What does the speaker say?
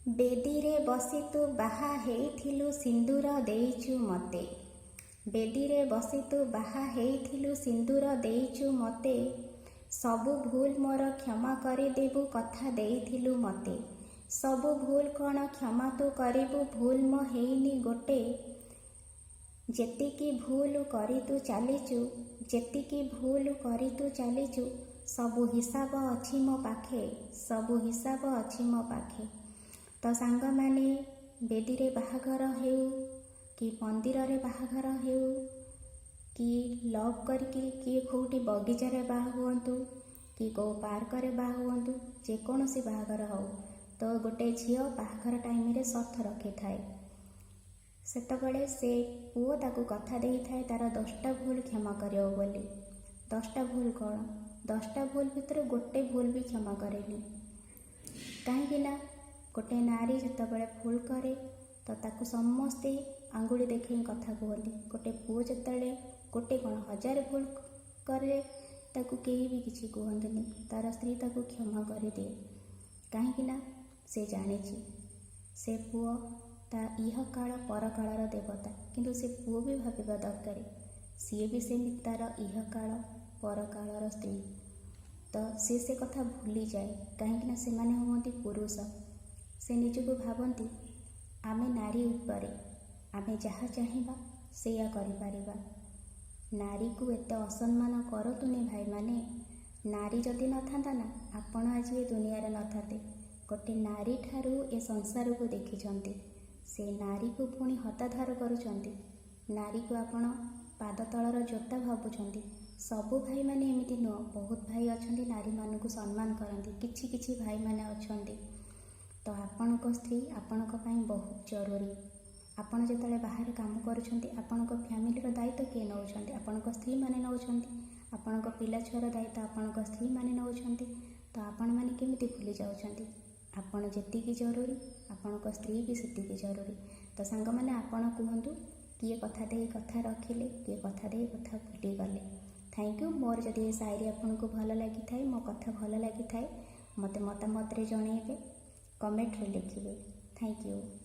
ବେଦୀରେ ବସି ତୁ ବାହା ହେଇଥିଲୁ ସିନ୍ଦୁର ଦେଇଛୁ ମତେ। ବେଦୀରେ ବସି ତୁ ବାହା ହେଇଥିଲୁ ସିନ୍ଦୁର ଦେଇଛୁ ମତେ। ସବୁ ଭୁଲ ମୋର କ୍ଷମା କରିଦେବୁ କଥା ଦେଇଥିଲୁ ମତେ। ସବୁ ଭୁଲ କ'ଣ କ୍ଷମା ତୁ କରିବୁ ଭୁଲ ମୋ ହେଇନି ଗୋଟେ। ଯେତିକି ଭୁଲ କରି ତୁ ଚାଲିଛୁ, ଯେତିକି ଭୁଲ କରି ତୁ ଚାଲିଛୁ, ସବୁ ହିସାବ ଅଛି ମୋ ପାଖେ, ସବୁ ହିସାବ ଅଛି ମୋ ପାଖେ। ତ ସାଙ୍ଗମାନେ, ବେଦୀରେ ବାହାଘର ହେଉ କି ମନ୍ଦିରରେ ବାହାଘର ହେଉ କି ଲଭ୍ କରିକି କିଏ କେଉଁଠି ବଗିଚାରେ ବାହା ହୁଅନ୍ତୁ କି କେଉଁ ପାର୍କରେ ବାହା ହୁଅନ୍ତୁ, ଯେକୌଣସି ବାହାଘର ହେଉ, ତ ଗୋଟେ ଝିଅ ବାହାଘର ଟାଇମରେ ସର୍ତ୍ତ ରଖିଥାଏ। ସେତେବେଳେ ସେ ପୁଅ ତାକୁ କଥା ଦେଇଥାଏ ତାର 10ଟା ଭୁଲ କ୍ଷମା କରିବ ବୋଲି। 10ଟା ଭୁଲ କ'ଣ? 10ଟା ଭୁଲ ଭିତରୁ ଗୋଟେ ଭୁଲ ବି କ୍ଷମା କରେନି। କାହିଁକି ନା ଗୋଟେ ନାରୀ ଯେତେବେଳେ ଭୁଲ କରେ ତ ତାକୁ ସମସ୍ତେ ଆଙ୍ଗୁଳି ଦେଖେଇ କଥା କୁହନ୍ତି। ଗୋଟେ ପୁଅ ଯେତେବେଳେ ଗୋଟେ କ'ଣ 1000 ଭୁଲ କରେ ତାକୁ କେହି ବି କିଛି କୁହନ୍ତିନି। ତାର ସ୍ତ୍ରୀ ତାକୁ କ୍ଷମା କରିଦିଏ। କାହିଁକି ନା ସେ ଜାଣିଛି ସେ ପୁଅ ତା ଇହକାଳ ପରକାଳର ଦେବତା। କିନ୍ତୁ ସେ ପୁଅ ବି ଭାବିବା ଦରକାର ସିଏ ବି ସେମିତି ତାର ଇହକାଳ ପରକାଳର ସ୍ତ୍ରୀ। ତ ସେ କଥା ଭୁଲିଯାଏ। କାହିଁକି ନା ସେମାନେ ହୁଅନ୍ତି ପୁରୁଷ। ସେ ନିଜକୁ ଭାବନ୍ତି ଆମେ ନାରୀ ଉପରେ ଆମେ ଯାହା ଚାହିଁବା ସେଇଆ କରିପାରିବା। ନାରୀକୁ ଏତେ ଅସମ୍ମାନ କରନ୍ତୁନି ଭାଇମାନେ। ନାରୀ ଯଦି ନଥାନ୍ତା ନା ଆପଣ ଆଜି ଏ ଦୁନିଆରେ ନଥାନ୍ତେ। ଗୋଟେ ନାରୀ ଠାରୁ ଏ ସଂସାରକୁ ଦେଖିଛନ୍ତି, ସେ ନାରୀକୁ ପୁଣି ହତାଧାର କରୁଛନ୍ତି। ନାରୀକୁ ଆପଣ ପାଦ ତଳର ଜୋତା ଭାବୁଛନ୍ତି। ସବୁ ଭାଇମାନେ ଏମିତି ନୁହଁ, ବହୁତ ଭାଇ ଅଛନ୍ତି ନାରୀମାନଙ୍କୁ ସମ୍ମାନ କରନ୍ତି। କିଛି କିଛି ଭାଇମାନେ ଅଛନ୍ତି। ତ ଆପଣଙ୍କ ସ୍ତ୍ରୀ ଆପଣଙ୍କ ପାଇଁ ବହୁତ ଜରୁରୀ। ଆପଣ ଯେତେବେଳେ ବାହାରେ କାମ କରୁଛନ୍ତି ଆପଣଙ୍କ ଫ୍ୟାମିଲିର ଦାୟିତ୍ୱ କିଏ ନେଉଛନ୍ତି? ଆପଣଙ୍କ ସ୍ତ୍ରୀମାନେ ନେଉଛନ୍ତି। ଆପଣଙ୍କ ପିଲା ଛୁଆର ଦାୟିତ୍ୱ ଆପଣଙ୍କ ସ୍ତ୍ରୀମାନେ ନେଉଛନ୍ତି। ତ ଆପଣମାନେ କେମିତି ଭୁଲି ଯାଉଛନ୍ତି? ଆପଣ ଯେତିକି ଜରୁରୀ ଆପଣଙ୍କ ସ୍ତ୍ରୀ ବି ସେତିକି ଜରୁରୀ। ତ ସାଙ୍ଗମାନେ, ଆପଣ କୁହନ୍ତୁ କିଏ କଥା ଦେଇ କଥା ରଖିଲେ, କିଏ କଥା ଦେଇ କଥା ଭୁଲିଗଲେ। Thank you. ମୋର ଯଦି ଏ ସାୟରୀ ଆପଣଙ୍କୁ ଭଲ ଲାଗିଥାଏ, ମୋ କଥା ଭଲ ଲାଗିଥାଏ, ମୋତେ ମତାମତରେ ଜଣାଇବେ, କମେଣ୍ଟରେ ଲେଖିବେ। Thank you.